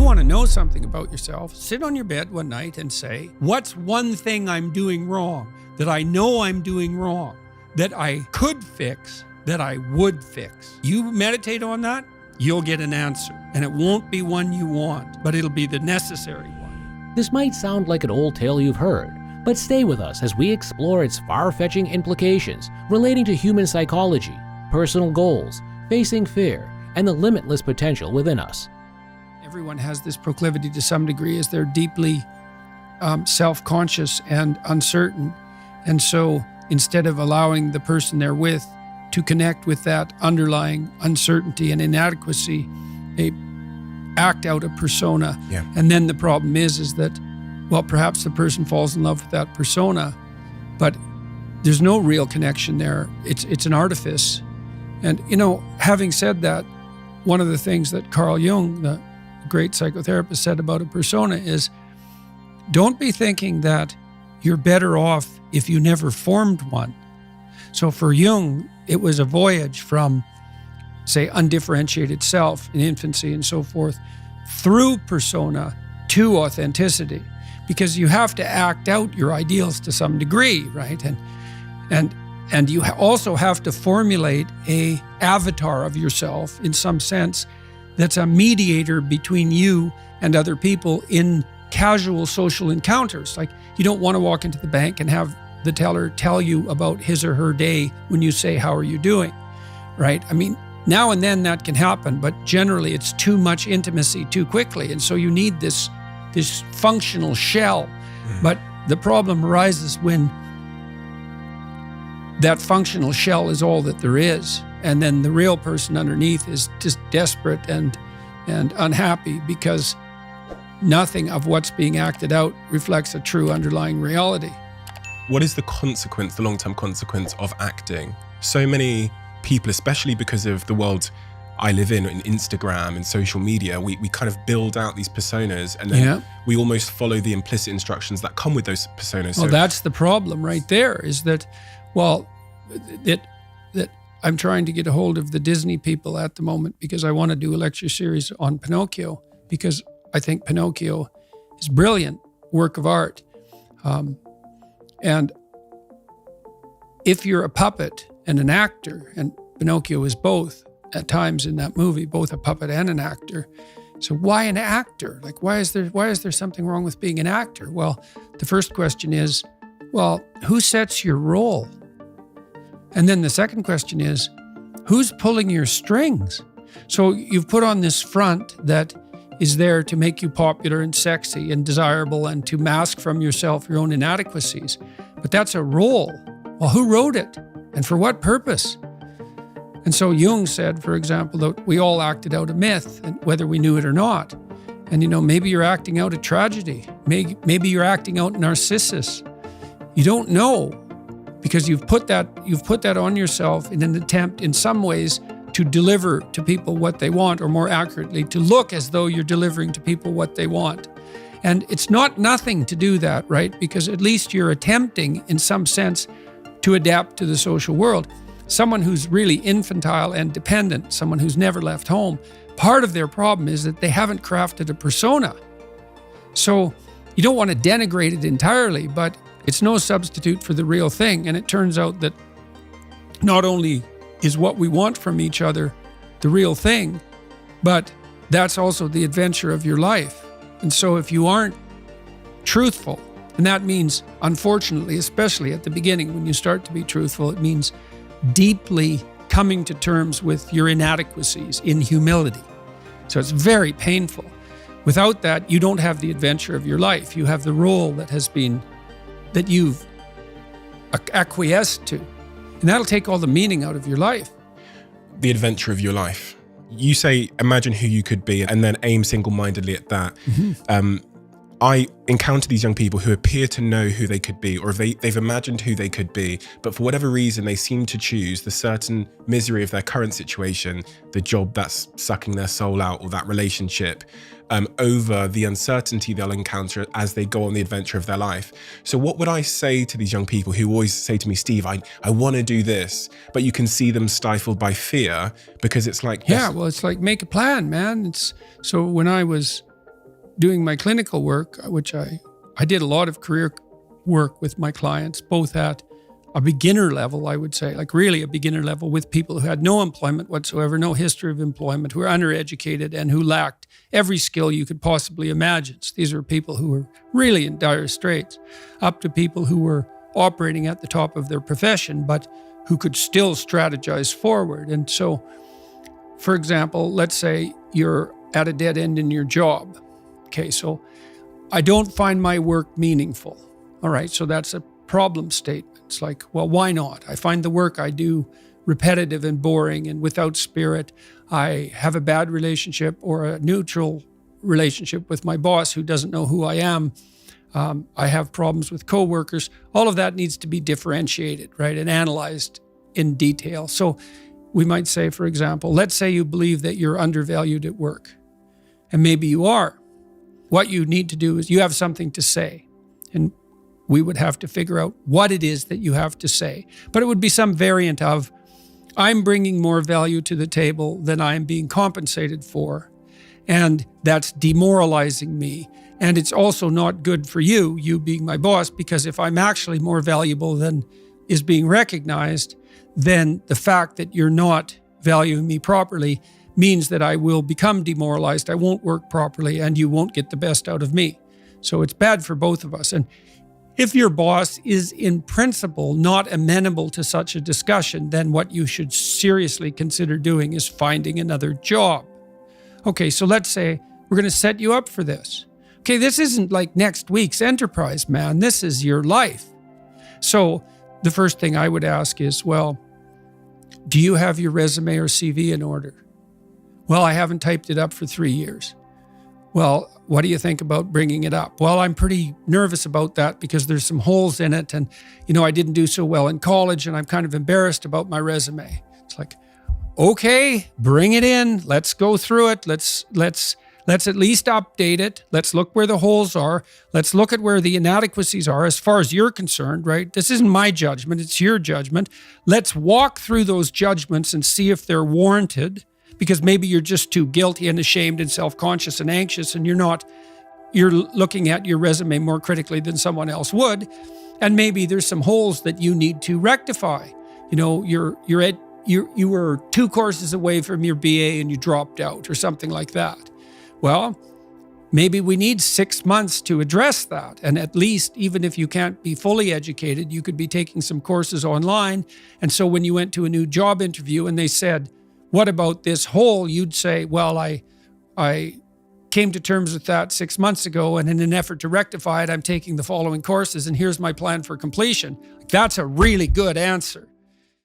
want to know something about yourself, sit on your bed one night and say, what's one thing I'm doing wrong, that I know I'm doing wrong, that I could fix, that I would fix? You meditate on that, you'll get an answer. And it won't be one you want, but it'll be the necessary one. This might sound like an old tale you've heard, but stay with us as we explore its far-fetching implications relating to human psychology, personal goals, facing fear, and the limitless potential within us. Everyone has this proclivity to some degree as they're deeply self-conscious and uncertain. And so instead of allowing the person they're with to connect with that underlying uncertainty and inadequacy, they act out a persona. Yeah. And then the problem is that, well, perhaps the person falls in love with that persona, but there's no real connection there. It's an artifice. And, having said that, one of the things that Carl Jung, the great psychotherapist, said about a persona is, don't be thinking that you're better off if you never formed one. So for Jung, it was a voyage from, say, undifferentiated self in infancy and so forth, through persona to authenticity, because you have to act out your ideals to some degree, right? And you also have to formulate a avatar of yourself in some sense that's a mediator between you and other people in casual social encounters. Like, you don't want to walk into the bank and have the teller tell you about his or her day when you say, how are you doing, right? I mean, now and then that can happen, but generally it's too much intimacy too quickly. And so you need this functional shell. But the problem arises when that functional shell is all that there is. And then the real person underneath is just desperate and unhappy because nothing of what's being acted out reflects a true underlying reality. What is the consequence, the long-term consequence of acting? So many people, especially because of the world I live in Instagram and social media, we kind of build out these personas and then we almost follow the implicit instructions that come with those personas. Well, that's the problem right there, is that, well, that I'm trying to get a hold of the Disney people at the moment because I want to do a lecture series on Pinocchio, because I think Pinocchio is a brilliant work of art. And if you're a puppet and an actor, and Pinocchio is both at times in that movie, both a puppet and an actor. So why an actor? Like, why is there something wrong with being an actor? Well, the first question is, well, who sets your role? And then the second question is, who's pulling your strings? So you've put on this front that is there to make you popular and sexy and desirable and to mask from yourself your own inadequacies. But that's a role. Well, who wrote it? And for what purpose? And so Jung said, for example, that we all acted out a myth, and whether we knew it or not. And maybe you're acting out a tragedy. Maybe you're acting out Narcissus. You don't know, because you've put that on yourself in an attempt, in some ways, to deliver to people what they want, or more accurately, to look as though you're delivering to people what they want. And it's not nothing to do that, right? Because at least you're attempting, in some sense, to adapt to the social world. Someone who's really infantile and dependent, someone who's never left home, part of their problem is that they haven't crafted a persona. So you don't want to denigrate it entirely, but it's no substitute for the real thing. And it turns out that not only is what we want from each other the real thing, but that's also the adventure of your life. And so if you aren't truthful, and that means, unfortunately, especially at the beginning, when you start to be truthful, it means deeply coming to terms with your inadequacies in humility. So it's very painful. Without that, you don't have the adventure of your life. You have the role that you've acquiesced to. And that'll take all the meaning out of your life. The adventure of your life. You say, imagine who you could be, and then aim single-mindedly at that. I encounter these young people who appear to know who they could be, or they've imagined who they could be, but for whatever reason, they seem to choose the certain misery of their current situation, the job that's sucking their soul out, or that relationship, over the uncertainty they'll encounter as they go on the adventure of their life. So what would I say to these young people who always say to me, Steve, I want to do this, but you can see them stifled by fear, because it's like... Yeah, well, it's like, make a plan, man. So when I was doing my clinical work, which I did a lot of career work with my clients, both at a beginner level, I would say, like really a beginner level, with people who had no employment whatsoever, no history of employment, who were undereducated and who lacked every skill you could possibly imagine. So these were people who were really in dire straits, up to people who were operating at the top of their profession, but who could still strategize forward. And so, for example, let's say you're at a dead end in your job. Okay, so I don't find my work meaningful. All right, so that's a problem statement. It's like, well, why not? I find the work I do repetitive and boring and without spirit. I have a bad relationship or a neutral relationship with my boss who doesn't know who I am. I have problems with coworkers. All of that needs to be differentiated, right, and analyzed in detail. So we might say, for example, let's say you believe that you're undervalued at work, and maybe you are. What you need to do is you have something to say, and we would have to figure out what it is that you have to say. But it would be some variant of, I'm bringing more value to the table than I'm being compensated for, and that's demoralizing me. And it's also not good for you being my boss, because if I'm actually more valuable than is being recognized, then the fact that you're not valuing me properly means that I will become demoralized, I won't work properly, and you won't get the best out of me. So it's bad for both of us. And if your boss is in principle not amenable to such a discussion, then what you should seriously consider doing is finding another job. Okay, so let's say we're going to set you up for this. Okay, this isn't like next week's enterprise, man. This is your life. So the first thing I would ask is, well, do you have your resume or CV in order? Well, I haven't typed it up for 3 years. Well, what do you think about bringing it up? Well, I'm pretty nervous about that because there's some holes in it. And, I didn't do so well in college and I'm kind of embarrassed about my resume. It's like, okay, bring it in. Let's go through it. Let's at least update it. Let's look where the holes are. Let's look at where the inadequacies are as far as you're concerned, right? This isn't my judgment. It's your judgment. Let's walk through those judgments and see if they're warranted, because maybe you're just too guilty and ashamed and self-conscious and anxious, and you're looking at your resume more critically than someone else would. And maybe there's some holes that you need to rectify. You were 2 courses away from your BA and you dropped out or something like that. Well, maybe we need 6 months to address that. And at least, even if you can't be fully educated, you could be taking some courses online. And so when you went to a new job interview and they said, what about this hole? You'd say, well, I came to terms with that 6 months ago, and in an effort to rectify it, I'm taking the following courses, and here's my plan for completion. That's a really good answer.